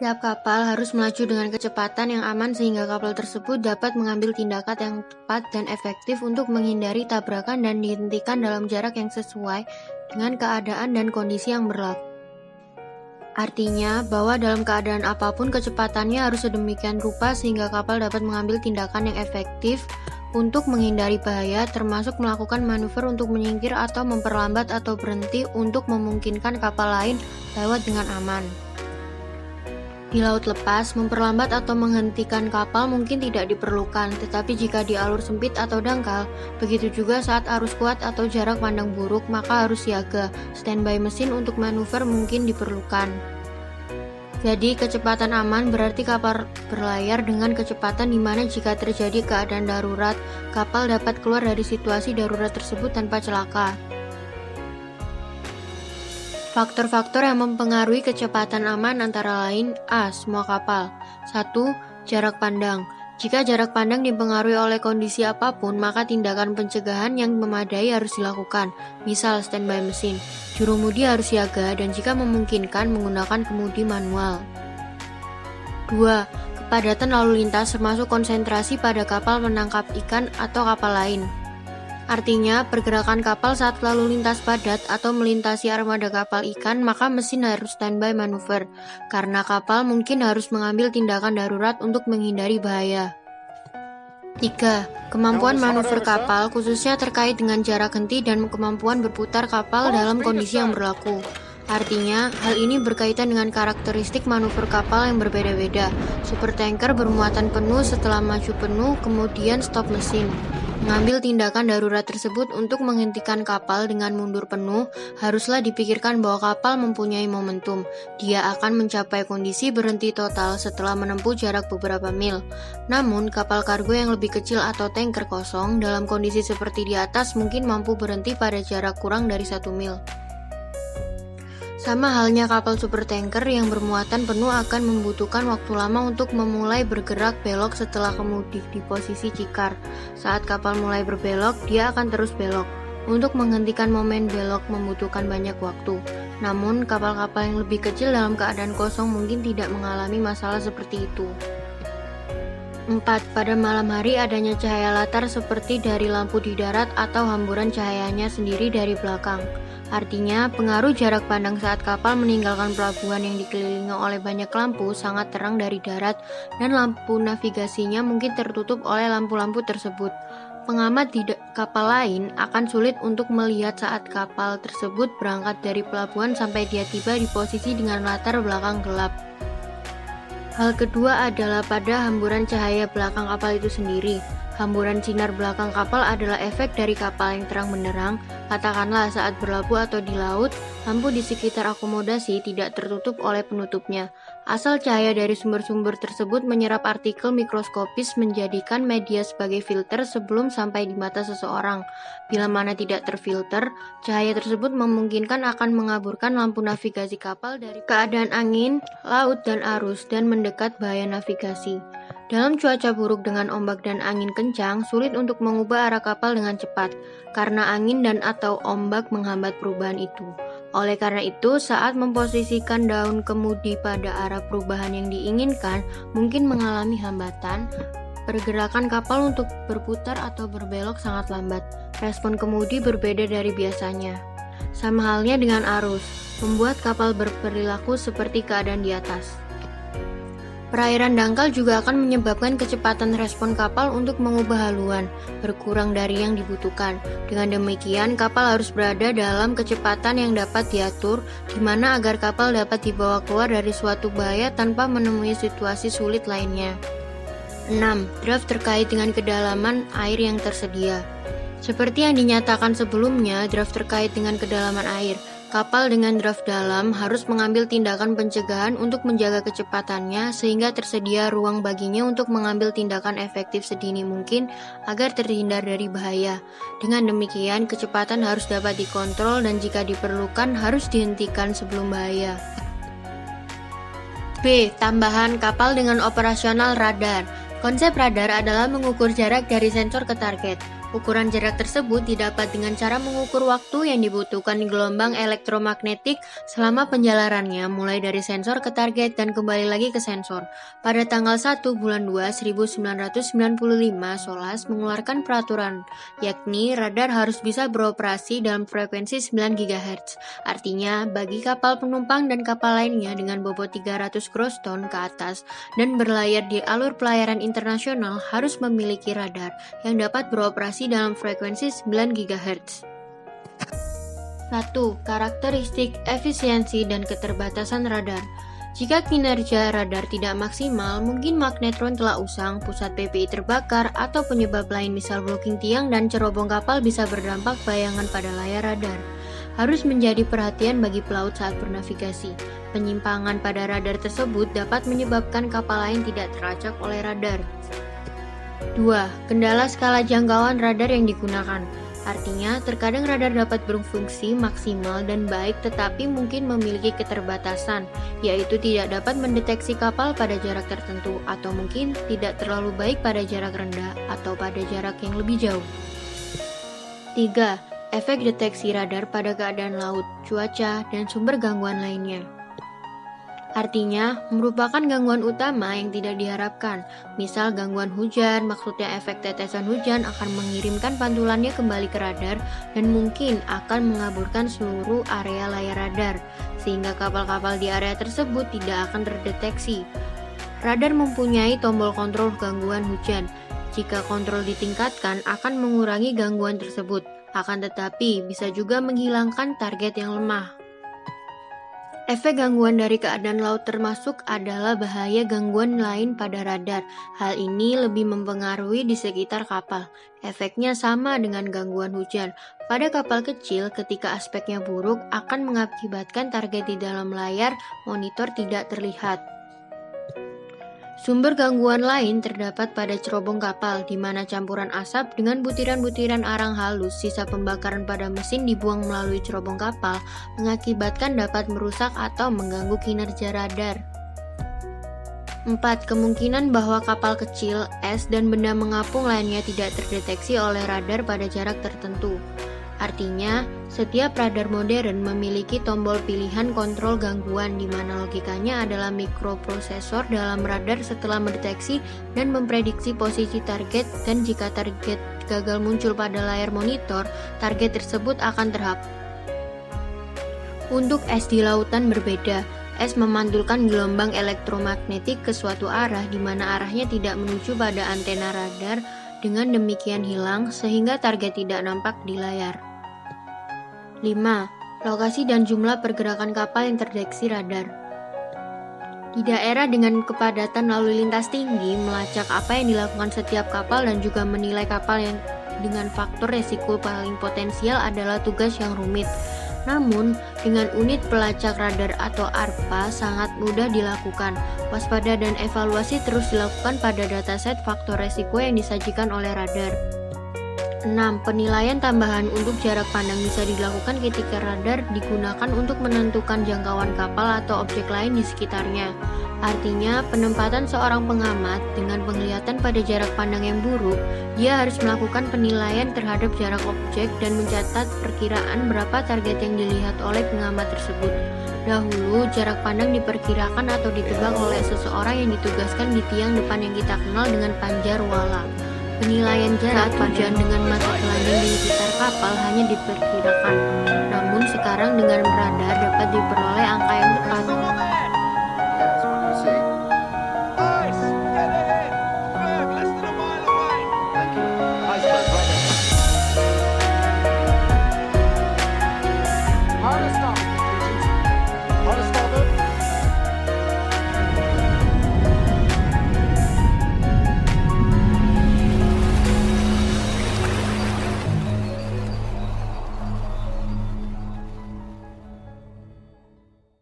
Tiap kapal harus melaju dengan kecepatan yang aman sehingga kapal tersebut dapat mengambil tindakan yang tepat dan efektif untuk menghindari tabrakan dan dihentikan dalam jarak yang sesuai dengan keadaan dan kondisi yang berlaku. Artinya bahwa dalam keadaan apapun kecepatannya harus sedemikian rupa sehingga kapal dapat mengambil tindakan yang efektif untuk menghindari bahaya, termasuk melakukan manuver untuk menyingkir atau memperlambat atau berhenti untuk memungkinkan kapal lain lewat dengan aman. Di laut lepas, memperlambat atau menghentikan kapal mungkin tidak diperlukan, tetapi jika di alur sempit atau dangkal, begitu juga saat arus kuat atau jarak pandang buruk, maka harus siaga. Standby mesin untuk manuver mungkin diperlukan. Jadi, kecepatan aman berarti kapal berlayar dengan kecepatan di mana jika terjadi keadaan darurat, kapal dapat keluar dari situasi darurat tersebut tanpa celaka. Faktor-faktor yang mempengaruhi kecepatan aman antara lain A. Semua kapal. 1. Jarak pandang. Jika jarak pandang dipengaruhi oleh kondisi apapun, maka tindakan pencegahan yang memadai harus dilakukan. Misal standby mesin, jurumudi harus siaga, dan jika memungkinkan menggunakan kemudi manual. 2. Kepadatan lalu lintas termasuk konsentrasi pada kapal menangkap ikan atau kapal lain. Artinya, pergerakan kapal saat lalu lintas padat atau melintasi armada kapal ikan, maka mesin harus standby manuver, karena kapal mungkin harus mengambil tindakan darurat untuk menghindari bahaya. 3. Kemampuan manuver kapal, khususnya terkait dengan jarak henti dan kemampuan berputar kapal dalam kondisi yang berlaku. Artinya, hal ini berkaitan dengan karakteristik manuver kapal yang berbeda-beda. Supertanker bermuatan penuh setelah maju penuh, kemudian stop mesin. Mengambil tindakan darurat tersebut untuk menghentikan kapal dengan mundur penuh, haruslah dipikirkan bahwa kapal mempunyai momentum. Dia akan mencapai kondisi berhenti total setelah menempuh jarak beberapa mil. Namun, kapal kargo yang lebih kecil atau tanker kosong dalam kondisi seperti di atas mungkin mampu berhenti pada jarak kurang dari 1 mil. Sama halnya kapal supertanker yang bermuatan penuh akan membutuhkan waktu lama untuk memulai bergerak belok setelah kemudi di posisi cikar. Saat kapal mulai berbelok, dia akan terus belok. Untuk menghentikan momen belok membutuhkan banyak waktu. Namun, kapal-kapal yang lebih kecil dalam keadaan kosong mungkin tidak mengalami masalah seperti itu. 4. Pada malam hari adanya cahaya latar seperti dari lampu di darat atau hamburan cahayanya sendiri dari belakang. Artinya, pengaruh jarak pandang saat kapal meninggalkan pelabuhan yang dikelilingi oleh banyak lampu sangat terang dari darat dan lampu navigasinya mungkin tertutup oleh lampu-lampu tersebut. Pengamat di kapal lain akan sulit untuk melihat saat kapal tersebut berangkat dari pelabuhan sampai dia tiba di posisi dengan latar belakang gelap. Hal kedua adalah pada hamburan cahaya belakang kapal itu sendiri. Hamburan sinar belakang kapal adalah efek dari kapal yang terang benderang, katakanlah saat berlabuh atau di laut, lampu di sekitar akomodasi tidak tertutup oleh penutupnya. Asal cahaya dari sumber-sumber tersebut menyerap partikel mikroskopis menjadikan media sebagai filter sebelum sampai di mata seseorang. Bila mana tidak terfilter, cahaya tersebut memungkinkan akan mengaburkan lampu navigasi kapal dari keadaan angin, laut, dan arus, dan mendekat bahaya navigasi. Dalam cuaca buruk dengan ombak dan angin kencang, sulit untuk mengubah arah kapal dengan cepat, karena angin dan atau ombak menghambat perubahan itu. Oleh karena itu, saat memposisikan daun kemudi pada arah perubahan yang diinginkan, mungkin mengalami hambatan. Pergerakan kapal untuk berputar atau berbelok sangat lambat. Respon kemudi berbeda dari biasanya. Sama halnya dengan arus, membuat kapal berperilaku seperti keadaan di atas. Perairan dangkal juga akan menyebabkan kecepatan respon kapal untuk mengubah haluan, berkurang dari yang dibutuhkan. Dengan demikian, kapal harus berada dalam kecepatan yang dapat diatur, di mana agar kapal dapat dibawa keluar dari suatu bahaya tanpa menemui situasi sulit lainnya. 6. Draft terkait dengan kedalaman air yang tersedia. Seperti yang dinyatakan sebelumnya, draft terkait dengan kedalaman air. Kapal dengan draft dalam harus mengambil tindakan pencegahan untuk menjaga kecepatannya sehingga tersedia ruang baginya untuk mengambil tindakan efektif sedini mungkin agar terhindar dari bahaya. Dengan demikian, kecepatan harus dapat dikontrol dan jika diperlukan harus dihentikan sebelum bahaya. B. Tambahan kapal dengan operasional radar. Konsep radar adalah mengukur jarak dari sensor ke target. Ukuran jarak tersebut didapat dengan cara mengukur waktu yang dibutuhkan gelombang elektromagnetik selama penjalarannya mulai dari sensor ke target dan kembali lagi ke sensor. Pada tanggal 1 bulan 2 1995, SOLAS mengeluarkan peraturan, yakni radar harus bisa beroperasi dalam frekuensi 9 GHz. Artinya, bagi kapal penumpang dan kapal lainnya dengan bobot 300 gross ton ke atas dan berlayar di alur pelayaran internasional harus memiliki radar yang dapat beroperasi dalam frekuensi 9 GHz. 1. Karakteristik, efisiensi, dan keterbatasan radar. Jika kinerja radar tidak maksimal, mungkin magnetron telah usang, pusat PPI terbakar, atau penyebab lain misal blocking tiang dan cerobong kapal bisa berdampak bayangan pada layar radar. Harus menjadi perhatian bagi pelaut saat bernavigasi. Penyimpangan pada radar tersebut dapat menyebabkan kapal lain tidak teracak oleh radar. 2. Kendala skala jangkauan radar yang digunakan. Artinya, terkadang radar dapat berfungsi maksimal dan baik tetapi mungkin memiliki keterbatasan, yaitu tidak dapat mendeteksi kapal pada jarak tertentu atau mungkin tidak terlalu baik pada jarak rendah atau pada jarak yang lebih jauh. 3. Efek deteksi radar pada keadaan laut, cuaca, dan sumber gangguan lainnya. Artinya, merupakan gangguan utama yang tidak diharapkan. Misal gangguan hujan, maksudnya efek tetesan hujan akan mengirimkan pantulannya kembali ke radar dan mungkin akan mengaburkan seluruh area layar radar, sehingga kapal-kapal di area tersebut tidak akan terdeteksi. Radar mempunyai tombol kontrol gangguan hujan. Jika kontrol ditingkatkan, akan mengurangi gangguan tersebut. Akan tetapi, bisa juga menghilangkan target yang lemah. Efek gangguan dari keadaan laut termasuk adalah bahaya gangguan lain pada radar. Hal ini lebih mempengaruhi di sekitar kapal. Efeknya sama dengan gangguan hujan. Pada kapal kecil, ketika aspeknya buruk, akan mengakibatkan target di dalam layar monitor tidak terlihat. Sumber gangguan lain terdapat pada cerobong kapal, di mana campuran asap dengan butiran-butiran arang halus sisa pembakaran pada mesin dibuang melalui cerobong kapal, mengakibatkan dapat merusak atau mengganggu kinerja radar. 4. Kemungkinan bahwa kapal kecil, es, dan benda mengapung lainnya tidak terdeteksi oleh radar pada jarak tertentu. Artinya, setiap radar modern memiliki tombol pilihan kontrol gangguan di mana logikanya adalah mikroprosesor dalam radar setelah mendeteksi dan memprediksi posisi target, dan jika target gagal muncul pada layar monitor, target tersebut akan terhapus. Untuk es di lautan berbeda. Es memantulkan gelombang elektromagnetik ke suatu arah di mana arahnya tidak menuju pada antena radar, dengan demikian hilang sehingga target tidak nampak di layar. 5. Lokasi dan jumlah pergerakan kapal yang terdeteksi radar. Di daerah dengan kepadatan lalu lintas tinggi, melacak apa yang dilakukan setiap kapal dan juga menilai kapal yang dengan faktor resiko paling potensial adalah tugas yang rumit. Namun, dengan unit pelacak radar atau ARPA sangat mudah dilakukan. Waspada dan evaluasi terus dilakukan pada dataset faktor resiko yang disajikan oleh radar. 6. Penilaian tambahan untuk jarak pandang bisa dilakukan ketika radar digunakan untuk menentukan jangkauan kapal atau objek lain di sekitarnya. Artinya, penempatan seorang pengamat dengan penglihatan pada jarak pandang yang buruk, dia harus melakukan penilaian terhadap jarak objek dan mencatat perkiraan berapa target yang dilihat oleh pengamat tersebut. Dahulu, jarak pandang diperkirakan atau ditebak oleh seseorang yang ditugaskan di tiang depan yang kita kenal dengan panjar wala. Penilaian jarak hujan dengan mata telanjang di sekitar kapal hanya diperkirakan. Namun sekarang dengan radar dapat diperoleh angka yang tepat.